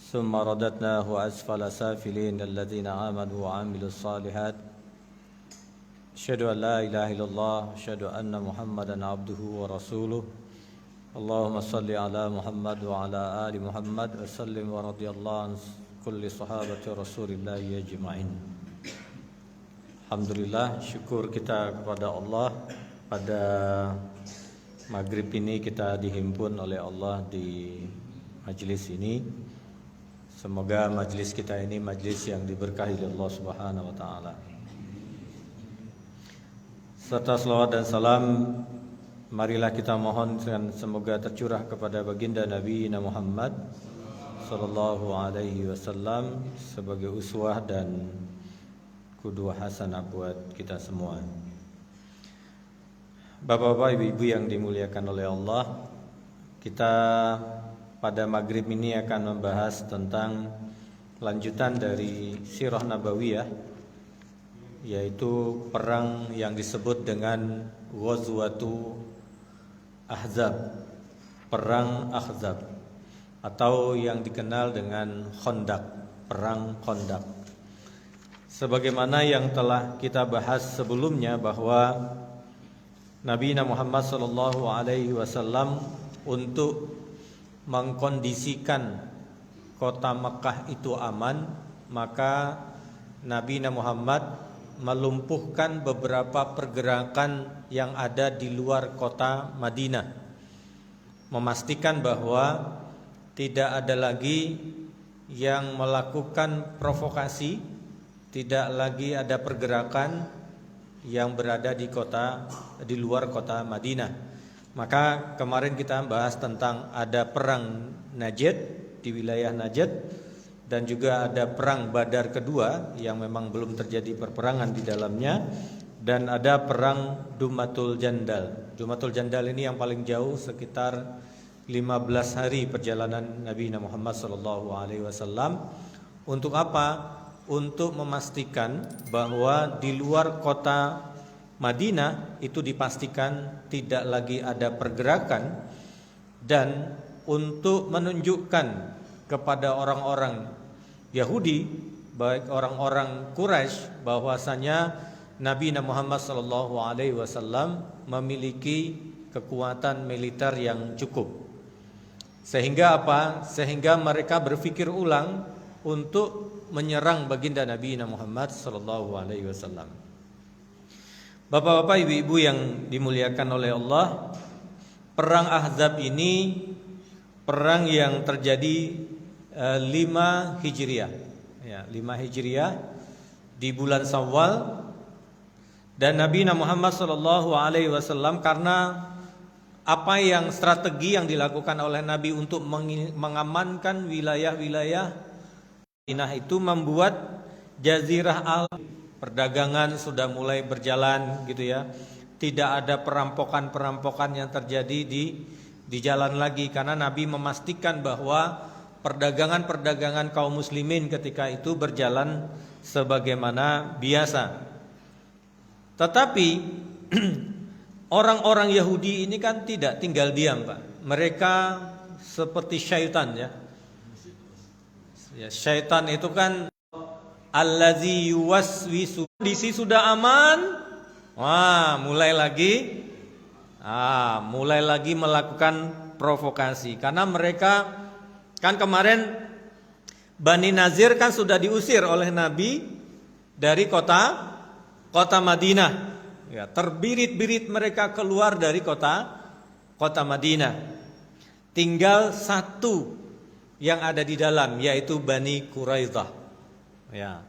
ثم رددناه أسفل سافلين الذين آمنوا وعملوا الصالحات أشهد أن لا إله إلا الله أشهد أن محمدا عبده ورسوله اللهم صل على محمد وعلى آل محمد وسلم ورضي الله عن كل صحابة رسول الله أجمعين. Alhamdulillah, syukur kita kepada Allah. Pada maghrib ini kita dihimpun oleh Allah di majlis ini. Semoga majlis kita ini majlis yang diberkahi oleh Allah Subhanahu wa taala. Serta selawat dan salam marilah kita mohon dan semoga tercurah kepada baginda Nabi Muhammad sallallahu alaihi wasallam sebagai uswah dan qudwah hasanah buat kita semua. Bapak-bapak, ibu-ibu yang dimuliakan oleh Allah, kita pada maghrib ini akan membahas tentang lanjutan dari sirah nabawiyah, yaitu perang yang disebut dengan Ghazwatu Ahzab, perang Ahzab, atau yang dikenal dengan Khandaq, perang Khandaq. Sebagaimana yang telah kita bahas sebelumnya bahwa Nabi Muhammad sallallahu alaihi wasallam untuk mengkondisikan kota Mekah itu aman, maka Nabi Muhammad melumpuhkan beberapa pergerakan yang ada di luar kota Madinah, memastikan bahwa tidak ada lagi yang melakukan provokasi, tidak lagi ada pergerakan yang berada di luar kota Madinah. Maka kemarin kita bahas tentang ada perang Najd di wilayah Najd, dan juga ada perang Badar kedua yang memang belum terjadi perperangan di dalamnya, dan ada perang Dumatul Jandal. Dumatul Jandal ini yang paling jauh, sekitar 15 hari perjalanan Nabi Muhammad SAW. Untuk apa? Untuk memastikan bahwa di luar kota Madinah itu dipastikan tidak lagi ada pergerakan, dan untuk menunjukkan kepada orang-orang Yahudi, baik orang-orang Quraisy, bahwasanya Nabi Muhammad SAW memiliki kekuatan militer yang cukup. Sehingga apa? Sehingga mereka berpikir ulang untuk menyerang baginda Nabi Muhammad SAW. Bapak-bapak, ibu-ibu yang dimuliakan oleh Allah, perang Ahzab ini perang yang terjadi 5 Hijriah, ya, 5 Hijriah di bulan Syawal. Dan Nabi Muhammad SAW karena apa yang strategi yang dilakukan oleh Nabi untuk mengamankan wilayah-wilayah Madinah itu membuat Jazirah perdagangan sudah mulai berjalan gitu ya. Tidak ada perampokan-perampokan yang terjadi di jalan lagi, karena Nabi memastikan bahwa perdagangan kaum muslimin ketika itu berjalan sebagaimana biasa. Tetapi orang-orang Yahudi ini kan tidak tinggal diam, Pak. Mereka seperti syaitan ya. Syaitan itu kan allazi yuwaswisu, kondisi sudah aman, mulai lagi melakukan provokasi. Karena mereka kan kemarin Bani Nazir kan sudah diusir oleh Nabi dari kota Madinah. Ya, terbirit-birit mereka keluar dari kota Madinah. Tinggal satu yang ada di dalam, yaitu Bani Quraidah. Ya,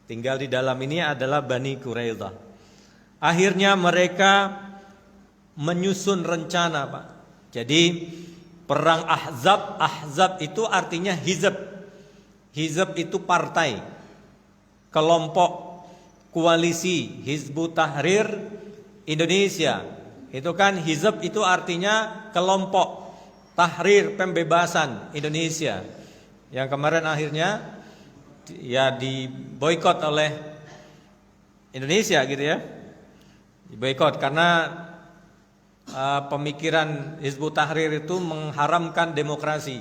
tinggal di dalam ini adalah Bani Quraidah. Akhirnya mereka menyusun rencana, Pak. Jadi perang Ahzab itu artinya hizb. Hizb itu partai, kelompok, koalisi Hizbut Tahrir Indonesia. Itu kan hizb itu artinya kelompok, Tahrir pembebasan Indonesia, yang kemarin akhirnya ya diboikot oleh Indonesia gitu ya. Diboikot karena pemikiran Hizbut Tahrir itu mengharamkan demokrasi.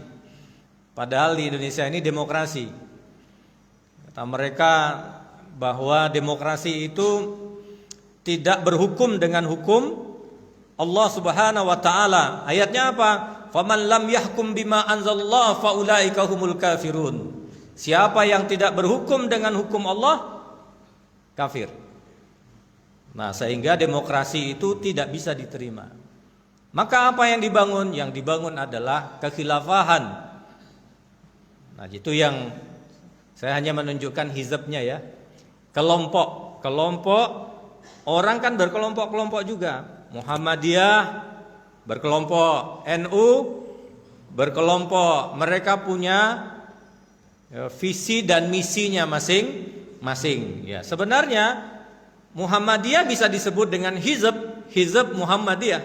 Padahal di Indonesia ini demokrasi. Kata mereka bahwa demokrasi itu tidak berhukum dengan hukum Allah Subhanahu wa taala. Ayatnya apa? Faman lam yahkum bima anzalallah faulaika humul kafirun. Siapa yang tidak berhukum dengan hukum Allah, kafir. Nah, sehingga demokrasi itu tidak bisa diterima. Maka apa yang dibangun? Yang dibangun adalah kekhilafahan. Nah, itu yang saya hanya menunjukkan hizabnya ya. Kelompok orang kan berkelompok-kelompok juga. Muhammadiyah berkelompok, NU berkelompok. Mereka punya visi dan misinya masing-masing. Ya, sebenarnya Muhammadiyah bisa disebut dengan hizab Muhammadiyah.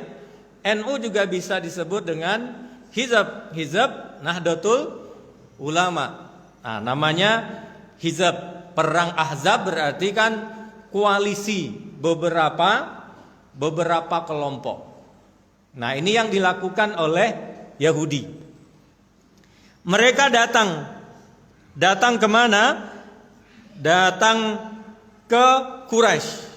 NU juga bisa disebut dengan hizab Nahdlatul Ulama. Nah, namanya hizab. Perang Ahzab berarti kan koalisi beberapa kelompok. Nah, ini yang dilakukan oleh Yahudi. Mereka datang kemana? Datang ke Quraisy.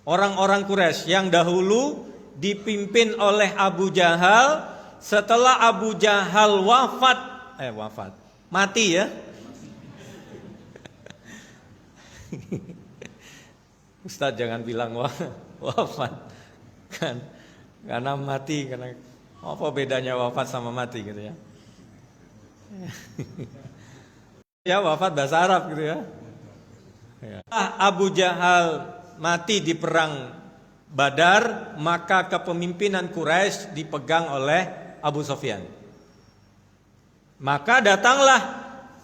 Orang-orang Quraisy yang dahulu dipimpin oleh Abu Jahal. Setelah Abu Jahal mati ya. Ustaz jangan bilang wafat kan, karena mati, karena apa bedanya wafat sama mati gitu ya. Ya wafat bahasa Arab gitu ya. Abu Jahal mati di perang Badar, maka kepemimpinan Quraisy dipegang oleh Abu Sufyan. Maka datanglah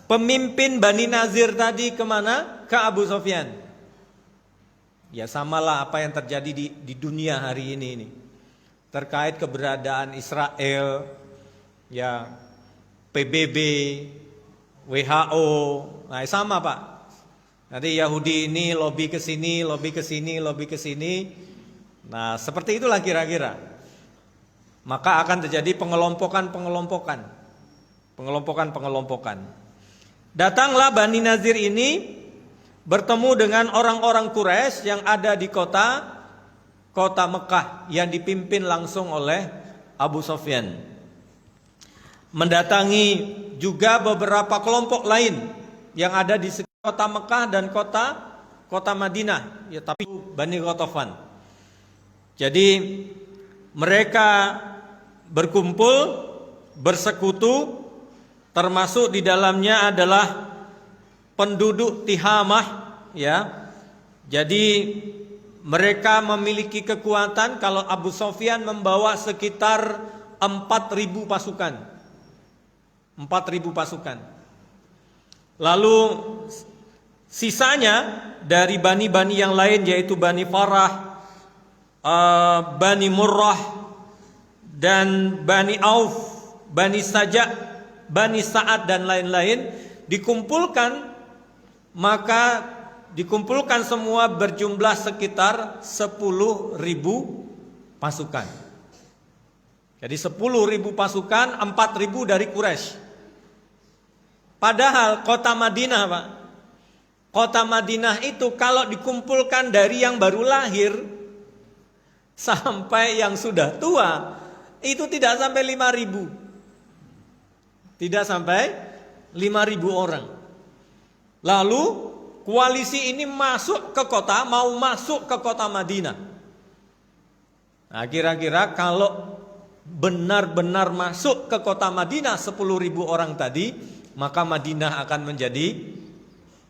pemimpin Bani Nazir tadi kemana? Ke Abu Sufyan. Ya samalah apa yang terjadi di dunia hari ini terkait keberadaan Israel, ya PBB, WHO. Nah sama Pak. Nanti Yahudi ini lobby ke sini. Nah seperti itulah kira-kira. Maka akan terjadi pengelompokan. Datanglah Bani Nazir ini bertemu dengan orang-orang Quraisy yang ada di kota Mekah yang dipimpin langsung oleh Abu Sufyan. Mendatangi juga beberapa kelompok lain yang ada di kota Mekah dan kota Madinah, ya tapi Bani Ghatafan. Jadi mereka berkumpul, bersekutu, termasuk di dalamnya adalah penduduk Tihamah, ya. Jadi mereka memiliki kekuatan. Kalau Abu Sufyan membawa sekitar 4.000 pasukan. 4.000 pasukan. Lalu sisanya dari bani-bani yang lain, yaitu Bani Farah, Bani Murrah, dan Bani Auf, Bani Saja', Bani Sa'ad dan lain-lain dikumpulkan. Maka dikumpulkan semua berjumlah sekitar 10.000 pasukan. Jadi 10.000 pasukan, 4.000 dari Quraisy. Padahal kota Madinah Pak, kota Madinah itu kalau dikumpulkan dari yang baru lahir sampai yang sudah tua, itu tidak sampai 5.000. Tidak sampai 5.000 orang. Lalu koalisi ini masuk ke kota, mau masuk ke kota Madinah. Nah kira-kira kalau benar-benar masuk ke kota Madinah 10.000 orang tadi, maka Madinah akan menjadi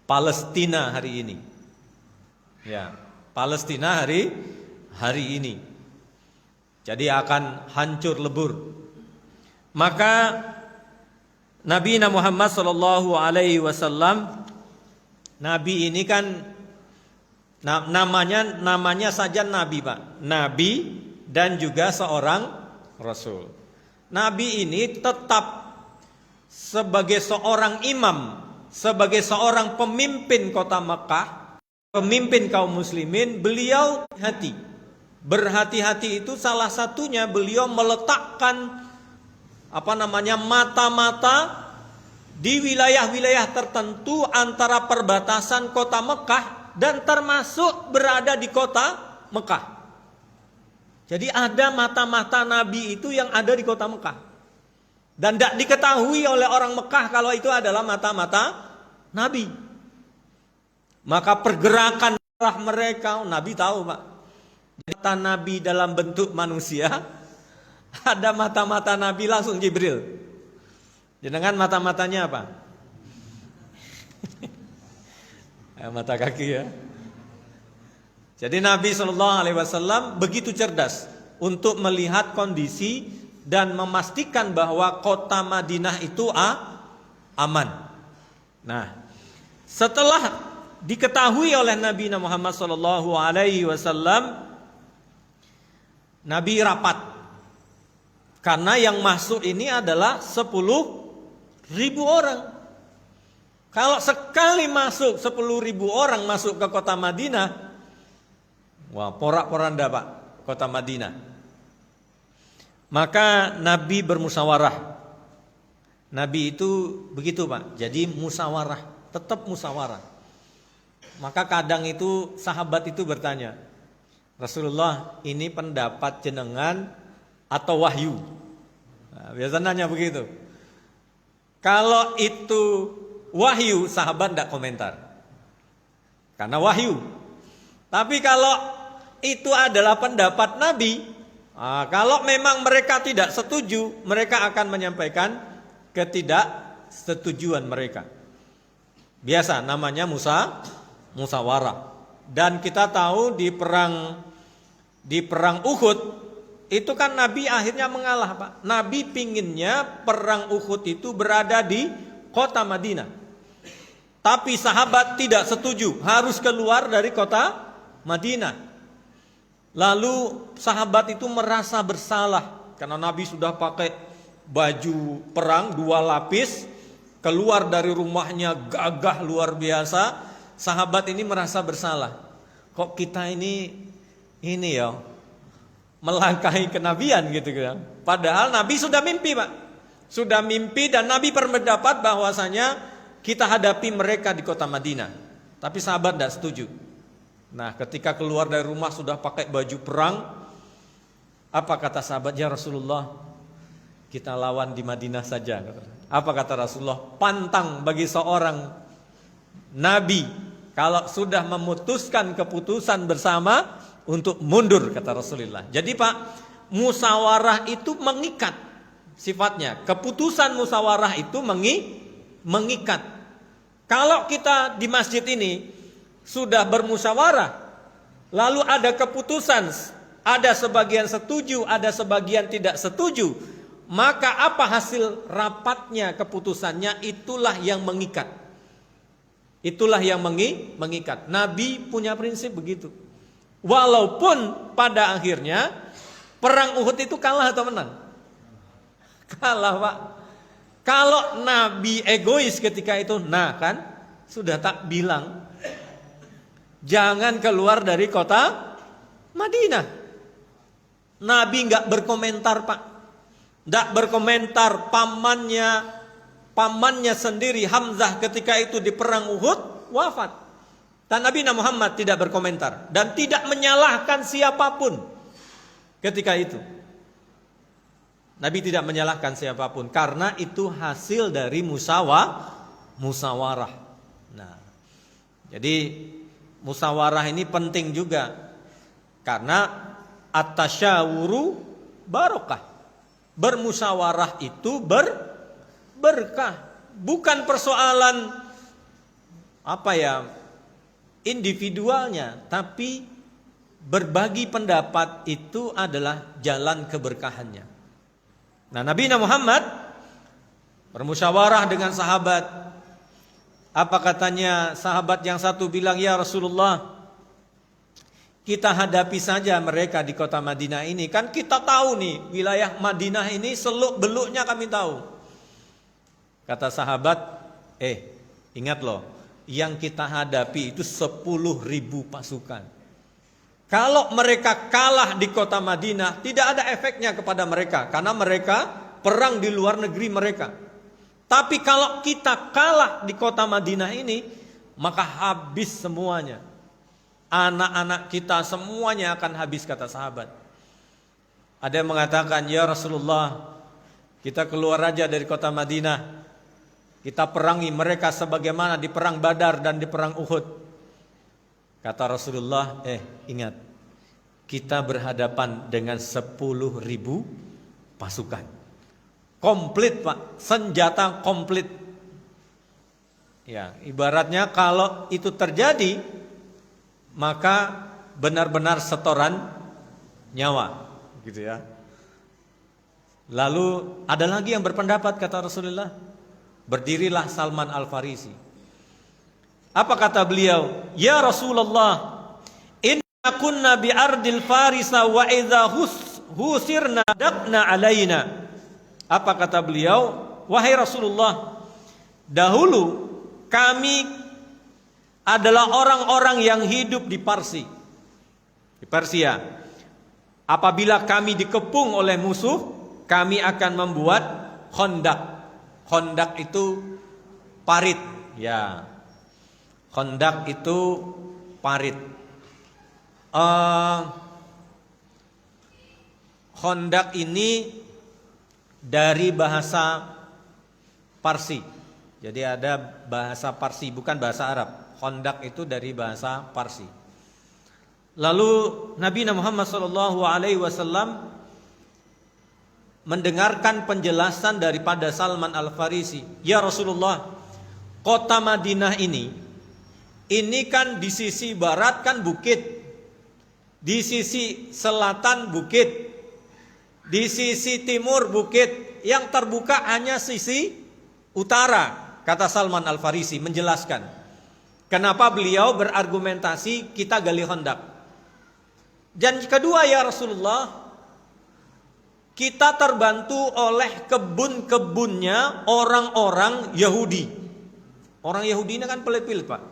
Palestina hari ini. Ya, Palestina hari ini. Jadi akan hancur lebur. Maka Nabi Muhammad SAW, Nabi ini kan namanya saja Nabi Pak, Nabi dan juga seorang Rasul. Nabi ini tetap sebagai seorang imam, sebagai seorang pemimpin kota Mekah, pemimpin kaum muslimin, beliau berhati-hati itu salah satunya beliau meletakkan mata-mata di wilayah-wilayah tertentu antara perbatasan kota Mekah dan termasuk berada di kota Mekah. Jadi ada mata-mata Nabi itu yang ada di kota Mekah. Dan tidak diketahui oleh orang Mekah kalau itu adalah mata-mata Nabi. Maka pergerakan arah mereka, Nabi tahu Pak. Mata Nabi dalam bentuk manusia, ada mata-mata Nabi langsung Jibril. Jenengan mata-matanya apa? Mata kaki ya. Jadi Nabi SAW begitu cerdas untuk melihat kondisi dan memastikan bahwa kota Madinah itu aman. Nah, setelah diketahui oleh Nabi Muhammad SAW, Nabi rapat. Karena yang masuk ini adalah 10.000 orang. Kalau sekali masuk 10.000 orang masuk ke kota Madinah, wah porak-poranda Pak, kota Madinah. Maka Nabi bermusyawarah. Nabi itu begitu Pak, jadi musyawarah, tetap musyawarah. Maka kadang itu sahabat itu bertanya, Rasulullah ini pendapat jenengan atau wahyu? Nah, biasanya nanya begitu. Kalau itu wahyu, sahabat tidak komentar, karena wahyu. Tapi kalau itu adalah pendapat Nabi, kalau memang mereka tidak setuju, mereka akan menyampaikan ketidaksetujuan mereka. Biasa namanya musyawarah. Dan kita tahu di perang Uhud itu kan Nabi akhirnya mengalah Pak. Nabi pinginnya perang Uhud itu berada di kota Madinah. Tapi sahabat tidak setuju, harus keluar dari kota Madinah. Lalu sahabat itu merasa bersalah karena Nabi sudah pakai baju perang 2 lapis, keluar dari rumahnya gagah luar biasa. Sahabat ini merasa bersalah. Kok kita ini ya melangkahi kenabian gitu kan. Padahal Nabi sudah mimpi Pak. Sudah mimpi dan Nabi berpendapat bahwasanya kita hadapi mereka di kota Madinah. Tapi sahabat tidak setuju. Nah, ketika keluar dari rumah sudah pakai baju perang, apa kata sahabat? Ya Rasulullah, kita lawan di Madinah saja. Apa kata Rasulullah? Pantang bagi seorang Nabi kalau sudah memutuskan keputusan bersama untuk mundur, kata Rasulullah. Jadi Pak, musyawarah itu mengikat sifatnya. Keputusan musyawarah itu mengikat. Kalau kita di masjid ini sudah bermusyawarah, lalu ada keputusan, ada sebagian setuju, ada sebagian tidak setuju, maka apa hasil rapatnya keputusannya, itulah yang mengikat. Itulah yang mengikat. Nabi punya prinsip begitu. Walaupun pada akhirnya perang Uhud itu kalah atau menang? Kalah Pak. Kalau Nabi egois ketika itu, nah kan sudah tak bilang jangan keluar dari kota Madinah. Nabi nggak berkomentar Pak. Nggak berkomentar. Pamannya sendiri Hamzah ketika itu di perang Uhud wafat. Dan Nabi Muhammad tidak berkomentar dan tidak menyalahkan siapapun ketika itu. Nabi tidak menyalahkan siapapun karena itu hasil dari musyawarah. Nah, jadi musyawarah ini penting juga karena at-tasyawuru barokah. Bermusyawarah itu berkah. Bukan persoalan individualnya, tapi berbagi pendapat itu adalah jalan keberkahannya. Nah, Nabi Muhammad bermusyawarah dengan sahabat. Apa katanya sahabat yang satu bilang, ya Rasulullah, kita hadapi saja mereka di kota Madinah ini. Kan kita tahu nih, wilayah Madinah ini seluk beluknya kami tahu. Kata sahabat, ingat loh, yang kita hadapi itu 10.000 pasukan. Kalau mereka kalah di kota Madinah, tidak ada efeknya kepada mereka. Karena mereka perang di luar negeri mereka. Tapi kalau kita kalah di kota Madinah ini, maka habis semuanya. Anak-anak kita semuanya akan habis, kata sahabat. Ada yang mengatakan, ya Rasulullah, kita keluar aja dari kota Madinah, kita perangi mereka sebagaimana di perang Badar dan di perang Uhud. Kata Rasulullah, ingat, kita berhadapan dengan 10.000 pasukan. Komplit Pak, senjata komplit. Ya, ibaratnya kalau itu terjadi, maka benar-benar setoran nyawa, gitu ya. Lalu ada lagi yang berpendapat, kata Rasulullah, berdirilah Salman Al-Farisi. Apa kata beliau? Ya Rasulullah, inna kunna bi ardil farisa wa idza husirna dakna alaina. Apa kata beliau? Wahai Rasulullah, dahulu kami adalah orang-orang yang hidup di Parsi, di Persia. Apabila kami dikepung oleh musuh, kami akan membuat khondak. Khondak itu parit, ya. Khondak itu parit. Khondak ini dari bahasa Parsi. Jadi ada bahasa Parsi, bukan bahasa Arab. Khondak itu dari bahasa Parsi. Lalu Nabi Muhammad SAW mendengarkan penjelasan daripada Salman Al-Farisi. Ya Rasulullah, kota Madinah ini kan di sisi barat kan bukit, di sisi selatan bukit, di sisi timur bukit, yang terbuka hanya sisi utara. Kata Salman Al-Farisi menjelaskan kenapa beliau berargumentasi kita gali khondak. Dan kedua, ya Rasulullah, kita terbantu oleh kebun-kebunnya orang-orang Yahudi. Orang Yahudi ini kan pelit-pelit Pak.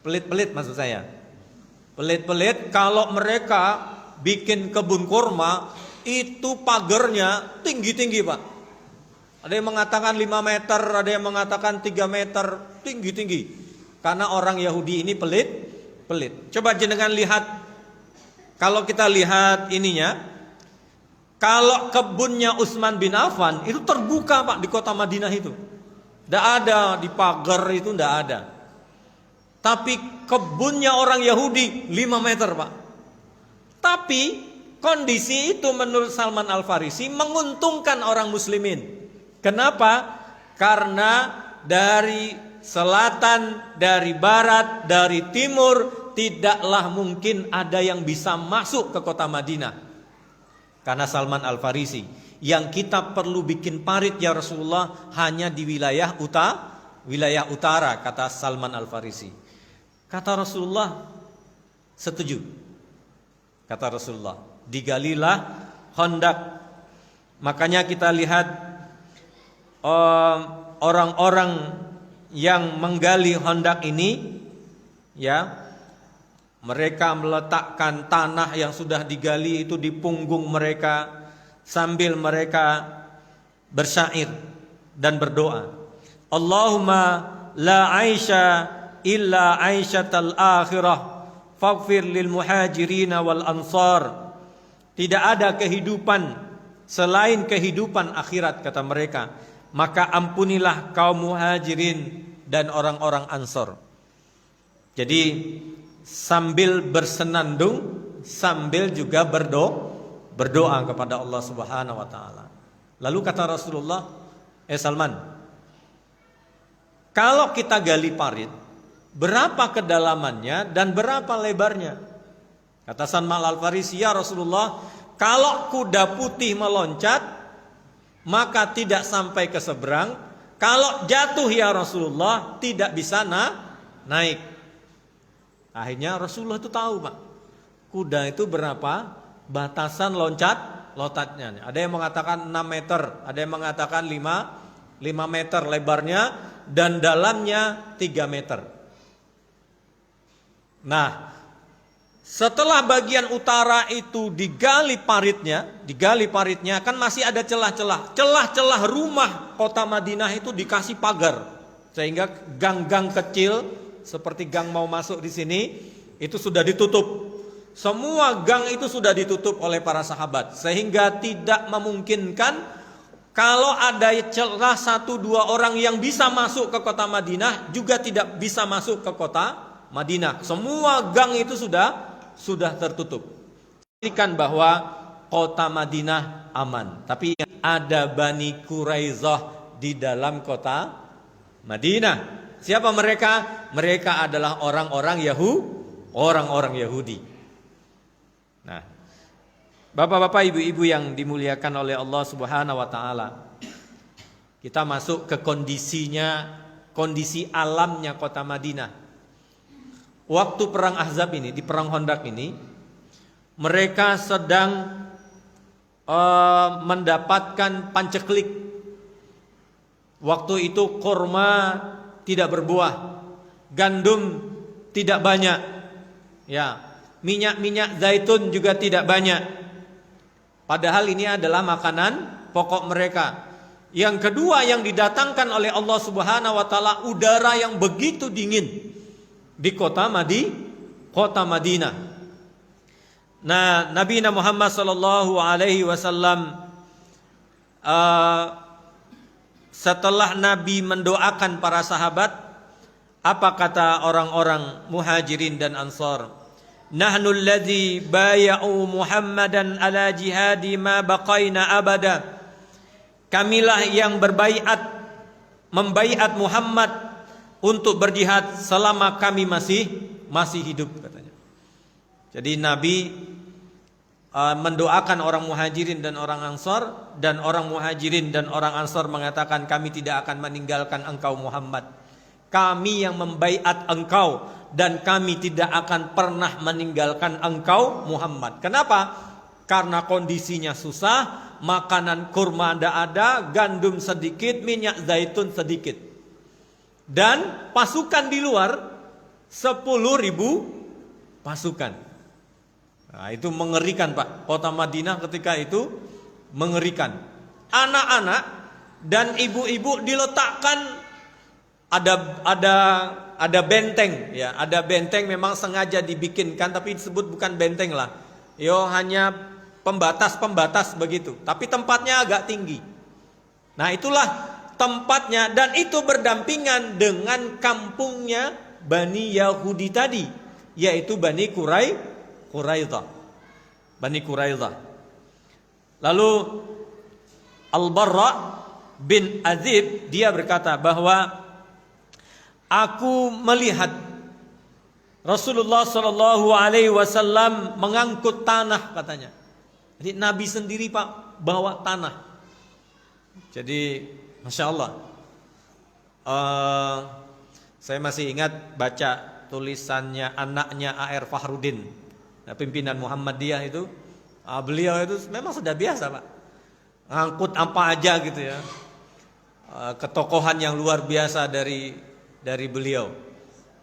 Pelit-pelit maksud saya. Pelit-pelit, kalau mereka bikin kebun kurma, itu pagernya tinggi-tinggi Pak. Ada yang mengatakan 5 meter, ada yang mengatakan 3 meter, tinggi-tinggi. Karena orang Yahudi ini pelit. Coba jenengan lihat, kalau kita lihat ininya, kalau kebunnya Utsman bin Affan itu terbuka Pak di kota Madinah itu. Tidak ada di pagar itu, tidak ada. Tapi kebunnya orang Yahudi 5 meter Pak. Tapi kondisi itu menurut Salman Al-Farisi menguntungkan orang muslimin. Kenapa? Karena dari selatan, dari barat, dari timur tidaklah mungkin ada yang bisa masuk ke kota Madinah. Karena Salman Al-Farisi, yang kita perlu bikin parit ya Rasulullah hanya di wilayah utara, kata Salman Al-Farisi. Kata Rasulullah, setuju. Kata Rasulullah, digalilah khondak. Makanya kita lihat orang-orang yang menggali khondak ini, ya, mereka meletakkan tanah yang sudah digali itu di punggung mereka sambil mereka bersyair dan berdoa. Allahumma la aisha illa aisyatal akhirah faghfir lil muhajirin wal ansar. Tidak ada kehidupan selain kehidupan akhirat, kata mereka. Maka ampunilah kaum muhajirin dan orang-orang ansor. Jadi sambil bersenandung, sambil juga berdoa kepada Allah Subhanahu wa taala. Lalu kata Rasulullah, Salman, kalau kita gali parit, berapa kedalamannya dan berapa lebarnya? Kata Salman Al-Farisi, ya Rasulullah, kalau kuda putih meloncat, maka tidak sampai ke seberang. Kalau jatuh ya Rasulullah, tidak bisa naik. Akhirnya Rasulullah itu tahu Pak, kuda itu berapa batasan loncatnya. Ada yang mengatakan 6 meter, ada yang mengatakan 5 meter lebarnya dan dalamnya 3 meter. Nah, Setelah bagian utara itu digali paritnya kan masih ada celah-celah rumah kota Madinah itu dikasih pagar, sehingga gang-gang kecil seperti gang mau masuk di sini itu sudah ditutup. Semua gang itu sudah ditutup oleh para sahabat, sehingga tidak memungkinkan kalau ada celah 1-2 orang yang bisa masuk ke kota Madinah juga tidak bisa masuk ke kota Madinah. Semua gang itu sudah tertutup. Pastikan bahwa kota Madinah aman. Tapi ada Bani Quraizah di dalam kota Madinah. Siapa mereka? Mereka adalah orang-orang Yahudi. Nah, Bapak-bapak, ibu-ibu yang dimuliakan oleh Allah Subhanahu wa taala. Kita masuk ke kondisi alamnya kota Madinah. Waktu perang Ahzab ini, di perang Khandaq ini, mereka sedang mendapatkan panceklik. Waktu itu kurma tidak berbuah, gandum tidak banyak, ya, minyak zaitun juga tidak banyak. Padahal ini adalah makanan pokok mereka. Yang kedua yang didatangkan oleh Allah Subhanahu wa taala udara yang begitu dingin di kota Madinah. Nah, Nabi Muhammad sallallahu alaihi wasallam setelah Nabi mendoakan para sahabat, apa kata orang-orang Muhajirin dan Ansar? Nahnu alladzi bay'u Muhammadan ala jihadi ma baqaina abada. Kamilah yang membaiat Muhammad untuk berjihad selama kami masih hidup, katanya. Jadi Nabi mendoakan orang Muhajirin dan orang Ansar, dan orang Muhajirin dan orang Ansar mengatakan kami tidak akan meninggalkan engkau Muhammad. Kami yang membaiat engkau dan kami tidak akan pernah meninggalkan engkau Muhammad. Kenapa? Karena kondisinya susah, makanan kurma tidak ada, gandum sedikit, minyak zaitun sedikit. Dan pasukan di luar 10.000 pasukan. Nah, itu mengerikan, Pak. Kota Madinah ketika itu mengerikan. Anak-anak dan ibu-ibu diletakkan ada benteng, ya, ada benteng memang sengaja dibikinkan, tapi disebut bukan benteng lah. Hanya pembatas begitu. Tapi tempatnya agak tinggi. Nah, itulah tempatnya, dan itu berdampingan dengan kampungnya Bani Yahudi tadi, yaitu Bani Quraidah. Lalu Al-Barra bin Azib dia berkata bahwa aku melihat Rasulullah Shallallahu Alaihi Wasallam mengangkut tanah, katanya. Jadi Nabi sendiri, Pak, bawa tanah. Jadi Masya Allah, saya masih ingat baca tulisannya anaknya A.R. Fahrudin, pimpinan Muhammadiyah itu. Beliau itu memang sudah biasa, Pak, ngangkut apa aja gitu ya. Ketokohan yang luar biasa dari beliau,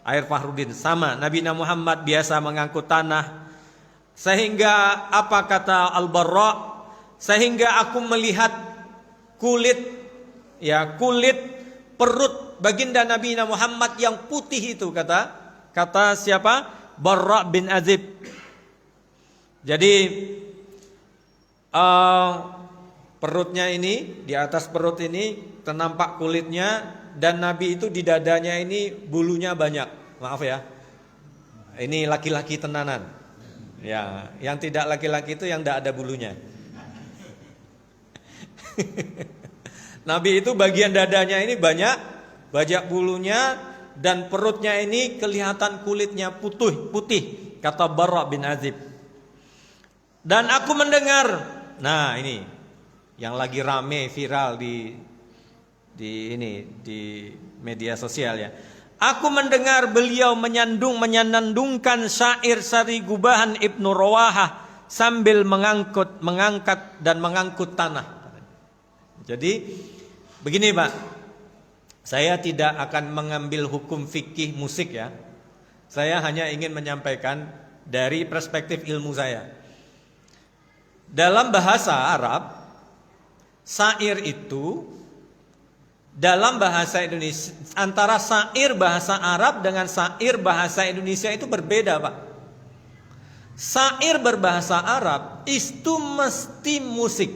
A.R. Fahrudin. Sama, Nabi Muhammad biasa mengangkut tanah. Sehingga apa kata Al-Barra, sehingga aku melihat kulit perut baginda Nabi Muhammad yang putih itu, kata siapa? Barra bin Azib. Jadi perutnya ini, di atas perut ini ternampak kulitnya, dan Nabi itu di dadanya ini bulunya banyak. Maaf ya, ini laki-laki tenanan. Ya, yang tidak laki-laki itu yang tidak ada bulunya. Nabi itu bagian dadanya ini banyak bulunya, dan perutnya ini kelihatan kulitnya putih, kata Barra bin Azib. Dan aku mendengar, nah ini yang lagi rame viral di media sosial ya. Aku mendengar beliau menyanandungkan syair Sari Gubahan Ibnu Rawahah sambil mengangkat dan mengangkut tanah. Jadi begini, Pak, saya tidak akan mengambil hukum fikih musik ya. Saya hanya ingin menyampaikan dari perspektif ilmu saya. Dalam bahasa Arab, syair itu dalam bahasa Indonesia, antara syair bahasa Arab dengan syair bahasa Indonesia itu berbeda, Pak. Syair berbahasa Arab itu mesti musik.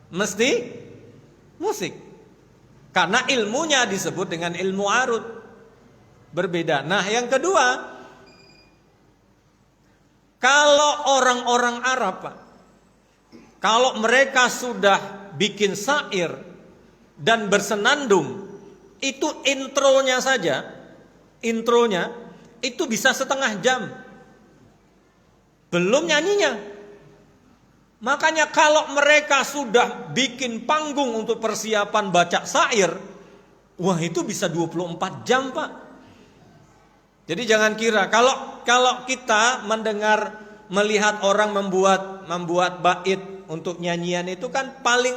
Mesti musik. Karena ilmunya disebut dengan ilmu arud. Berbeda. Nah, yang kedua, kalau orang-orang Arab, Pak, kalau mereka sudah bikin syair dan bersenandung, itu intronya saja, intronya itu bisa setengah jam. Belum nyanyinya. Makanya kalau mereka sudah bikin panggung untuk persiapan baca syair, wah itu bisa 24 jam, Pak. Jadi jangan kira kalau kita mendengar, melihat orang membuat bait untuk nyanyian itu kan paling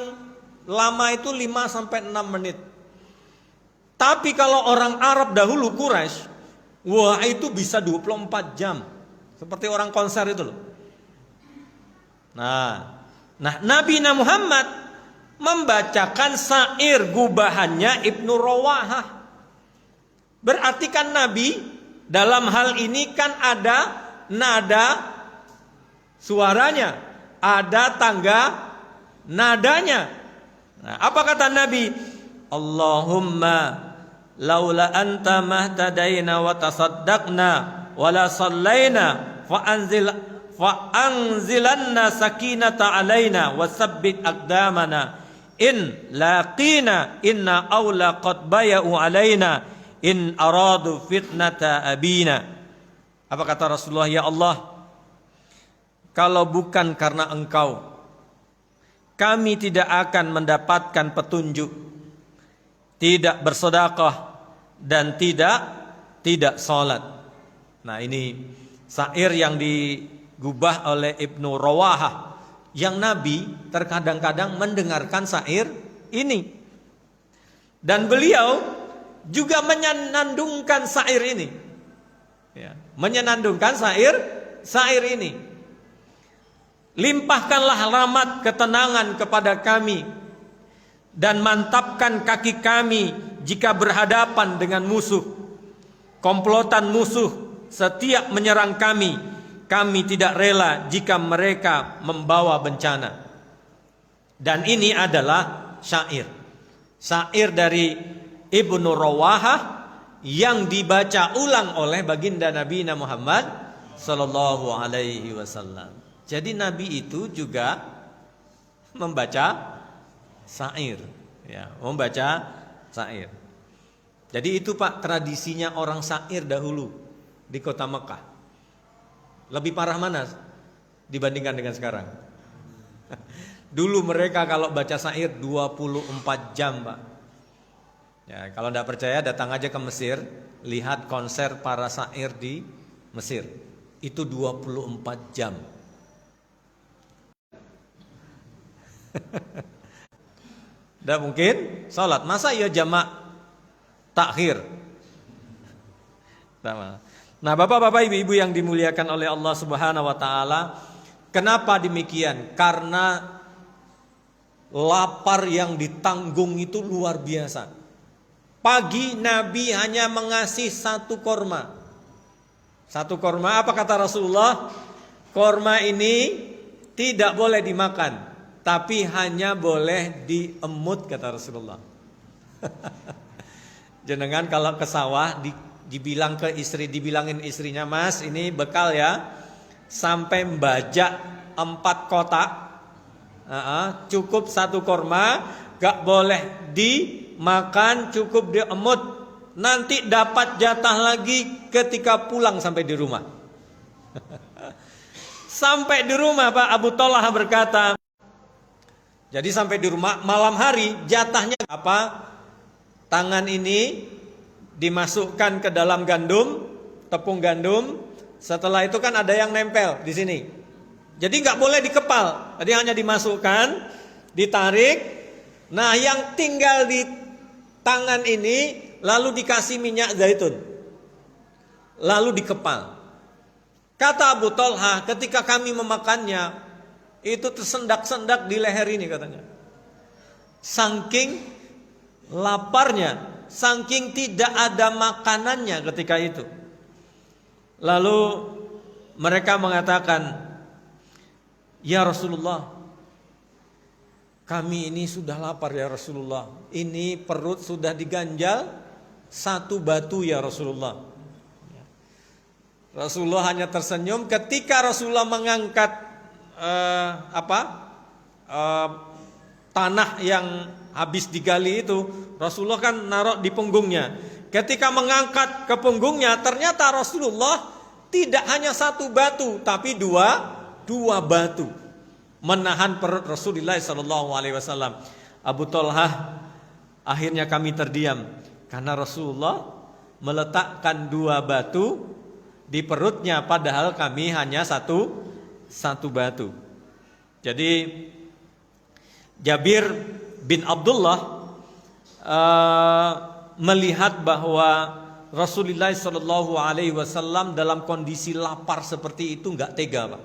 lama itu 5 sampai 6 menit. Tapi kalau orang Arab dahulu Quraisy, wah itu bisa 24 jam. Seperti orang konser itu loh. Nah, Nabi Muhammad membacakan syair gubahannya Ibnu Rawahah. Berarti kan Nabi dalam hal ini kan ada nada suaranya, ada tangga nadanya. Nah, apa kata Nabi? Allahumma laula anta mahtadaina wa tasaddaqna wala sallaina fa'anzilanna sakinata alaina wasabbit aqdamana in laqina inna awla qad baya'u alaina in aradu fitnata abina. Apa kata Rasulullah? Ya Allah, kalau bukan karena engkau, kami tidak akan mendapatkan petunjuk, tidak bersedekah dan tidak salat. Nah, ini syair yang digubah oleh Ibnu Rawahah, yang Nabi terkadang-kadang mendengarkan syair ini. Dan beliau juga menyenandungkan syair ini. Ya, menyenandungkan syair ini. Limpahkanlah rahmat ketenangan kepada kami dan mantapkan kaki kami jika berhadapan dengan musuh. Komplotan musuh setiap menyerang kami, kami tidak rela jika mereka membawa bencana. Dan ini adalah syair dari Ibnu Rawahah yang dibaca ulang oleh baginda Nabi Muhammad sallallahu alaihi wasallam. Jadi Nabi itu juga membaca syair, ya, membaca syair. Jadi itu, Pak, tradisinya orang syair dahulu di kota Mekah. Lebih parah mana dibandingkan dengan sekarang? Dulu mereka kalau baca syair 24 jam, Pak. Ya, kalau tidak percaya datang aja ke Mesir, lihat konser para syair di Mesir. Itu 24 jam. Tidak mungkin sholat. Masa ya jamak takhir? Nah, bapak-bapak, ibu-ibu yang dimuliakan oleh Allah Subhanahu wa taala, kenapa demikian? Karena lapar yang ditanggung itu luar biasa. Pagi Nabi hanya mengasih 1 korma. 1 korma, apa kata Rasulullah? Korma ini tidak boleh dimakan, tapi hanya boleh diemut, kata Rasulullah. Jenengan kalau ke sawah dibilangin istrinya, Mas, ini bekal ya, sampai membajak 4 kotak, cukup 1 korma, gak boleh dimakan, cukup diemut. Nanti dapat jatah lagi ketika pulang sampai di rumah. Sampai di rumah, Pak, Abu Talha berkata, jadi sampai di rumah malam hari jatahnya apa? Tangan ini dimasukkan ke dalam gandum, tepung gandum. Setelah itu kan ada yang nempel di sini. Jadi nggak boleh dikepal. Jadi hanya dimasukkan, ditarik. Nah, yang tinggal di tangan ini lalu dikasih minyak zaitun, lalu dikepal. Kata Abu Thalha, ketika kami memakannya, itu tersendak-sendak di leher ini katanya. Saking laparnya, saking tidak ada makanannya ketika itu. Lalu mereka mengatakan, ya Rasulullah, kami ini sudah lapar ya Rasulullah. Ini perut sudah diganjal 1 batu ya Rasulullah. Rasulullah hanya tersenyum ketika Rasulullah mengangkat tanah yang habis digali itu. Rasulullah kan naruh di punggungnya. Ketika mengangkat ke punggungnya, ternyata Rasulullah tidak hanya 1 batu, tapi dua batu menahan perut Rasulullah SAW. Abu Thalha, akhirnya kami terdiam karena Rasulullah meletakkan 2 batu di perutnya, padahal kami hanya satu batu. Jadi Jabir bin Abdullah melihat bahwa Rasulullah SAW dalam kondisi lapar seperti itu nggak tega, Pak.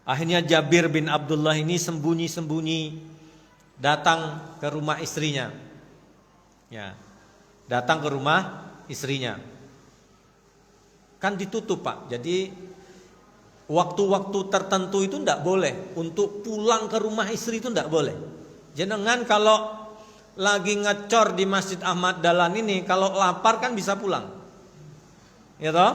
Akhirnya Jabir bin Abdullah ini sembunyi-sembunyi datang ke rumah istrinya. Ya, datang ke rumah istrinya. Kan ditutup, Pak. Jadi waktu-waktu tertentu itu tidak boleh. Untuk pulang ke rumah istri itu tidak boleh. Jenengan kalau lagi ngecor di Masjid Ahmad Dahlan ini, kalau lapar kan bisa pulang. Ya toh?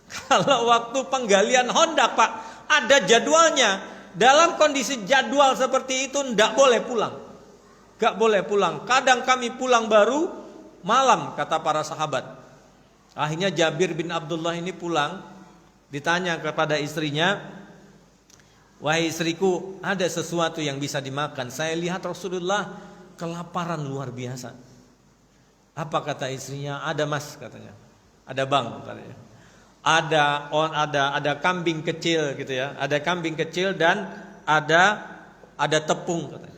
Kalau waktu penggalian hondak, Pak, ada jadwalnya. Dalam kondisi jadwal seperti itu tidak boleh pulang. Gak boleh pulang. Kadang kami pulang baru malam, kata para sahabat. Akhirnya Jabir bin Abdullah ini pulang, ditanya kepada istrinya, wahai istriku, ada sesuatu yang bisa dimakan. Saya lihat Rasulullah kelaparan luar biasa. Apa kata istrinya? Ada mas, katanya. Ada bang, katanya. Ada kambing kecil gitu ya. Ada kambing kecil dan ada tepung, katanya.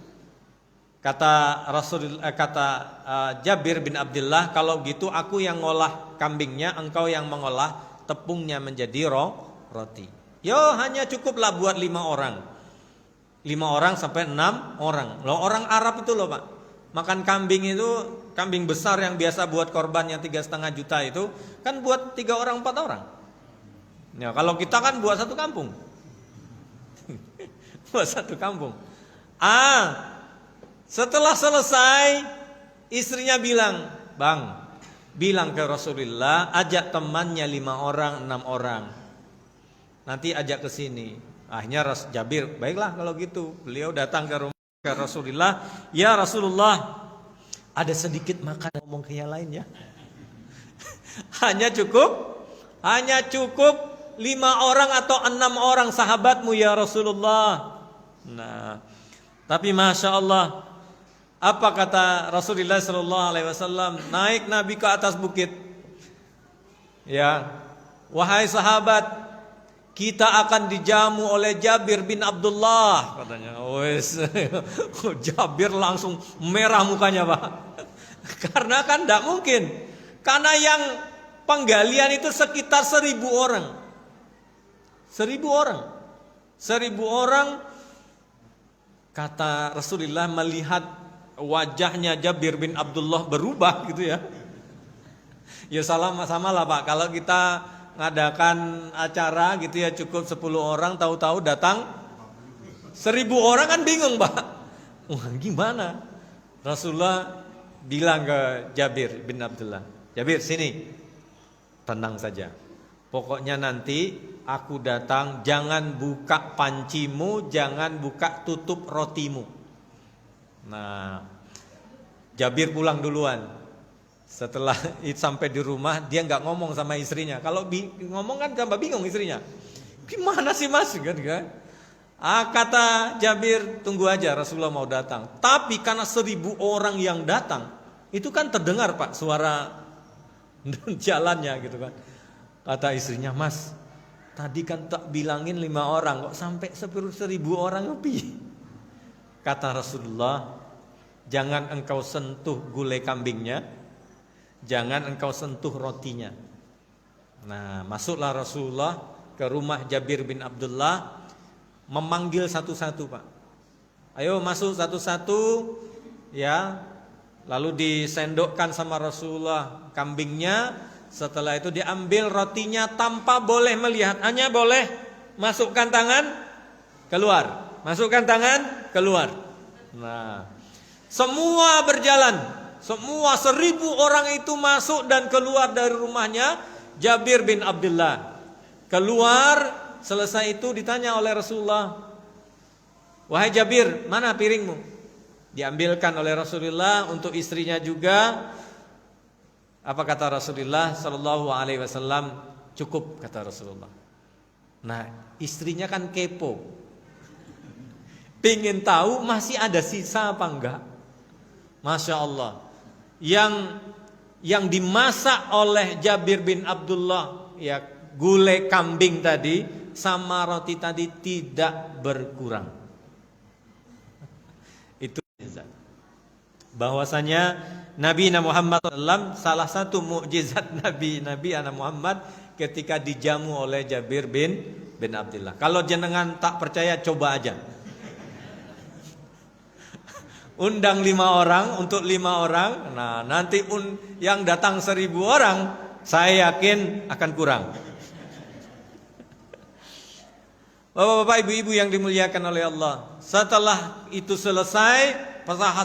Kata Jabir bin Abdullah, kalau gitu aku yang ngolah kambingnya, engkau yang mengolah tepungnya menjadi roti. Yo, hanya cukuplah buat 5 orang. 5 orang sampai 6 orang. Loh, orang Arab itu loh, Pak. Makan kambing itu, kambing besar yang biasa buat korban yang 3,5 juta itu, kan buat 3 orang 4 orang. Ya, kalau kita kan buat 1 kampung. Buat 1 kampung. Setelah selesai, istrinya bilang, bang, bilang ke Rasulullah, ajak temannya 5 orang, 6 orang. Nanti ajak ke sini. Akhirnya Jabir, baiklah kalau gitu. Beliau datang ke rumah ke Rasulullah. Ya Rasulullah, ada sedikit makanan, ngomong ke yang lain ya. Hanya cukup 5 orang atau 6 orang sahabatmu ya Rasulullah. Nah, tapi Masya Allah, apa kata Rasulullah SAW? Naik Nabi ke atas bukit. Ya, wahai sahabat, kita akan dijamu oleh Jabir bin Abdullah, katanya. Wes, Jabir langsung merah mukanya, Pak. Karena kan tidak mungkin. Karena yang penggalian itu sekitar 1.000 orang. 1.000 orang. 1.000 orang. Kata Rasulullah melihat wajahnya Jabir bin Abdullah berubah gitu ya. Ya sama lah Pak. Kalau kita ngadakan acara gitu ya, cukup 10 orang, tahu-tahu datang 1.000 orang, kan bingung Pak. Wah, gimana? Rasulullah bilang ke Jabir bin Abdullah, Jabir sini, tenang saja. Pokoknya nanti aku datang, jangan buka pancimu, jangan buka tutup rotimu. Nah, Jabir pulang duluan. Setelah sampai di rumah, dia nggak ngomong sama istrinya. Kalau ngomong kan tambah bingung istrinya. Gimana sih mas? Kan? Kata Jabir, tunggu aja Rasulullah mau datang. Tapi karena 1.000 orang yang datang, itu kan terdengar Pak suara jalannya gitu kan. Kata istrinya, mas, tadi kan tak bilangin 5 orang, kok sampai 1.000 orang lebih. Kata Rasulullah, jangan engkau sentuh gulai kambingnya, jangan engkau sentuh rotinya. Nah, masuklah Rasulullah ke rumah Jabir bin Abdullah, memanggil satu-satu, Pak. Ayo masuk satu-satu, ya. Lalu disendokkan sama Rasulullah kambingnya. Setelah itu diambil rotinya tanpa boleh melihat, hanya boleh masukkan tangan keluar, masukkan tangan keluar. Nah, semua berjalan, semua 1.000 orang itu masuk dan keluar dari rumahnya Jabir bin Abdullah. Keluar, selesai itu ditanya oleh Rasulullah, wahai Jabir, mana piringmu? Diambilkan oleh Rasulullah untuk istrinya juga. Apa kata Rasulullah Sallallahu Alaihi Wasallam? Cukup, kata Rasulullah. Nah, istrinya kan kepo, pengen tahu masih ada sisa apa enggak. Masya Allah, yang dimasak oleh Jabir bin Abdullah, ya, gulai kambing tadi sama roti tadi tidak berkurang. Itu bahwasanya Nabi Muhammad SAW, salah satu mukjizat Nabi Muhammad ketika dijamu oleh Jabir bin Abdullah. Kalau jenengan tak percaya, coba aja. Undang 5 orang untuk 5 orang. Nah, nanti yang datang 1.000 orang, saya yakin akan kurang. Bapak-bapak, ibu-ibu yang dimuliakan oleh Allah, setelah itu selesai,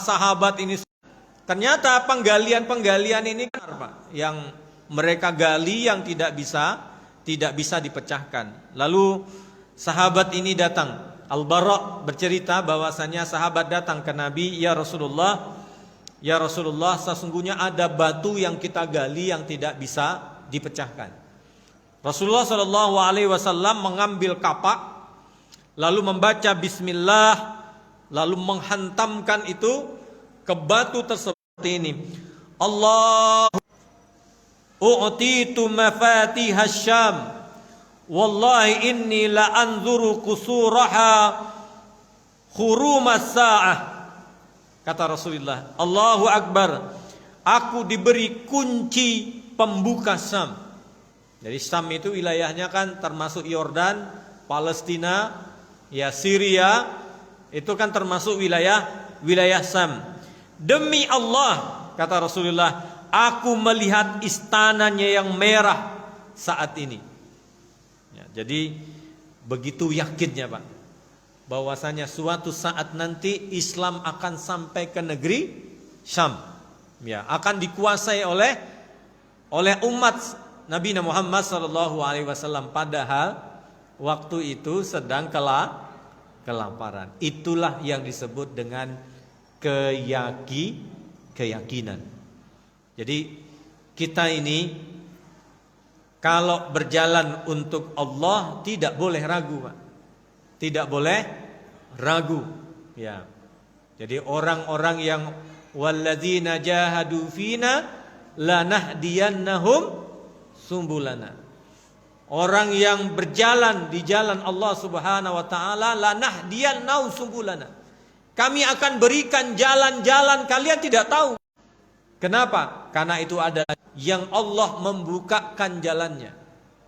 sahabat ini ternyata penggalian ini kan, Pak, yang mereka gali yang tidak bisa dipecahkan. Lalu sahabat ini datang. Al-Bara bercerita bahwasanya sahabat datang ke Nabi, ya Rasulullah, sesungguhnya ada batu yang kita gali yang tidak bisa dipecahkan. Rasulullah Shallallahu Alaihi Wasallam mengambil kapak, lalu membaca Bismillah, lalu menghantamkan itu ke batu tersebut seperti ini. Allah u'titu mafatihas Syam, wallahi inni la anzuru kusuraha khurumas sa'ah. Kata Rasulullah, Allahu Akbar, aku diberi kunci pembuka Syam. Jadi Syam itu wilayahnya kan termasuk Yordan, Palestina, ya, Syria, itu kan termasuk wilayah Syam. Demi Allah, kata Rasulullah, aku melihat istananya yang merah saat ini. Ya, jadi begitu yakinnya, Pak, bahwasanya suatu saat nanti Islam akan sampai ke negeri Syam, ya, akan dikuasai oleh umat Nabi Muhammad SAW. Padahal waktu itu sedang kelaparan. Itulah yang disebut dengan keyakinan. Jadi kita ini kalau berjalan untuk Allah tidak boleh ragu, Pak. Tidak boleh ragu, ya. Jadi orang-orang yang walladzina jahadu fina lanahdiyannahum sumbulana. Orang yang berjalan di jalan Allah Subhanahu wa taala, lanahdiyannahum sumbulana. Kami akan berikan jalan-jalan kalian tidak tahu. Kenapa? Karena itu ada yang Allah membukakan jalannya.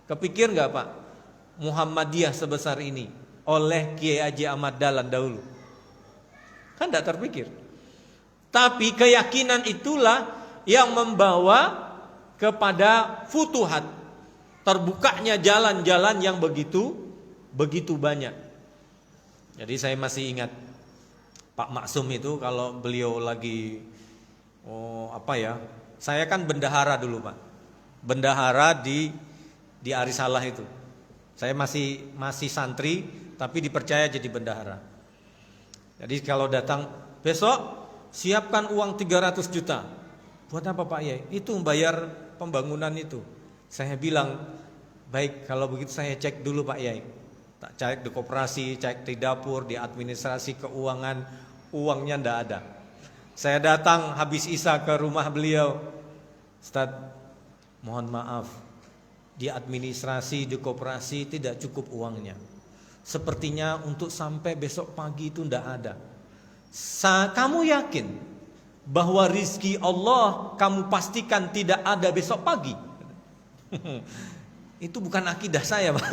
Kepikir nggak, Pak, Muhammadiyah sebesar ini oleh Kiai Haji Ahmad Dahlan dahulu? Kan tidak terpikir. Tapi keyakinan itulah yang membawa kepada futuhat, terbukanya jalan-jalan yang begitu banyak. Jadi saya masih ingat Pak Maksum itu kalau beliau lagi saya kan bendahara dulu, Pak. Bendahara di Arisalah itu. Saya masih santri tapi dipercaya jadi bendahara. Jadi kalau datang besok siapkan uang 300 juta. Buat apa, Pak Yai? Itu bayar pembangunan itu. Saya bilang, baik, kalau begitu saya cek dulu, Pak Yai. Tak cek di koperasi, cek di dapur, di administrasi keuangan. Uangnya ndak ada. Saya datang habis Isya ke rumah beliau. Ustaz, mohon maaf, di administrasi, di koperasi tidak cukup uangnya. Sepertinya untuk sampai besok pagi itu ndak ada. Kamu yakin bahwa rizki Allah kamu pastikan tidak ada besok pagi? Itu bukan akidah saya, Pak.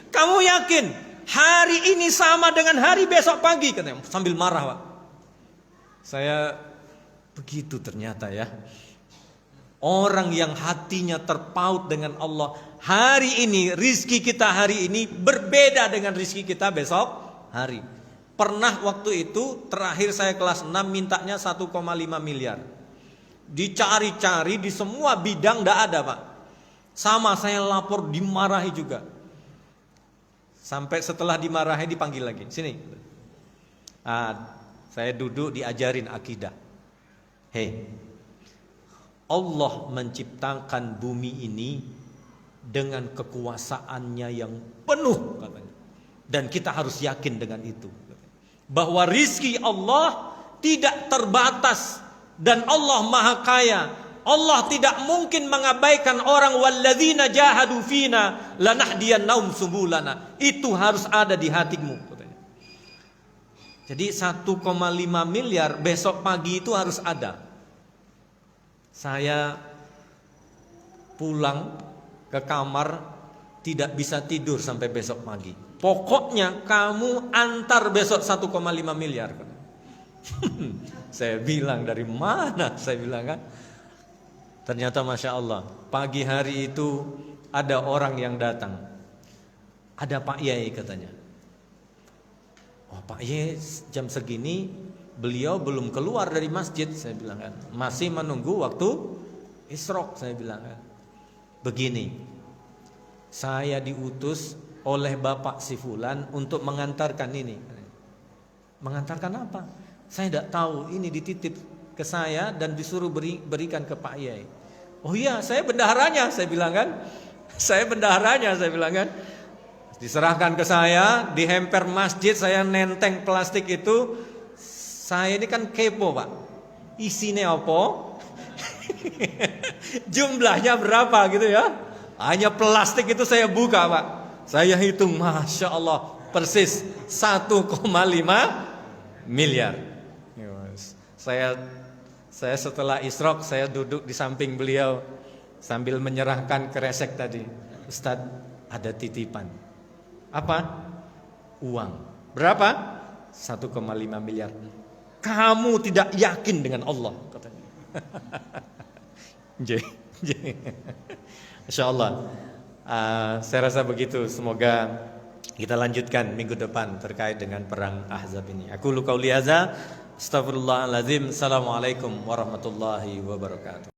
Kamu yakin hari ini sama dengan hari besok pagi, katanya sambil marah, Pak. Saya begitu ternyata ya. Orang yang hatinya terpaut dengan Allah, hari ini rizki kita hari ini berbeda dengan rizki kita besok hari. Pernah waktu itu terakhir saya kelas 6 mintanya 1,5 miliar. Dicari-cari di semua bidang tidak ada, Pak. Sama saya lapor, dimarahi juga. Sampai setelah dimarahi dipanggil lagi. Sini. Saya duduk diajarin akidah. Hei, Allah menciptakan bumi ini dengan kekuasaannya yang penuh, katanya. Dan kita harus yakin dengan itu. Bahwa rizki Allah tidak terbatas. Dan Allah maha kaya. Allah tidak mungkin mengabaikan orang, walladzina jahadu fina lanahdiyannahum subulana. Itu harus ada di hatimu, katanya. Jadi 1,5 miliar besok pagi itu harus ada. Saya pulang ke kamar tidak bisa tidur sampai besok pagi. Pokoknya kamu antar besok 1,5 miliar. Saya bilang dari mana? Saya bilang kan. Ternyata Masya Allah, pagi hari itu ada orang yang datang. Ada Pak Yai katanya. Oh Pak Yai jam segini beliau belum keluar dari masjid. Saya bilang kan, masih menunggu waktu isyraq. Saya bilang kan, begini, saya diutus oleh Bapak si Fulan untuk mengantarkan ini. Mengantarkan apa? Saya tidak tahu, ini dititip ke saya dan disuruh berikan ke Pak Yai. Oh iya, saya bendaharanya, saya bilang kan. Saya bendaharanya, saya bilang kan. Diserahkan ke saya, di hemper masjid saya nenteng plastik itu. Saya ini kan kepo, Pak. Isinya apa? Jumlahnya berapa gitu ya? Hanya plastik itu saya buka, Pak. Saya hitung, Masya Allah, persis 1,5 miliar. Saya setelah isyraq saya duduk di samping beliau sambil menyerahkan kresek tadi. Ustaz, ada titipan. Apa? Uang. Berapa? 1,5 miliar. Kamu tidak yakin dengan Allah, katanya. Insya Allah. Saya rasa begitu. Semoga kita lanjutkan minggu depan terkait dengan perang Ahzab ini. Aku qauli hadza, astagfirullahaladzim. Assalamualaikum warahmatullahi wabarakatuh.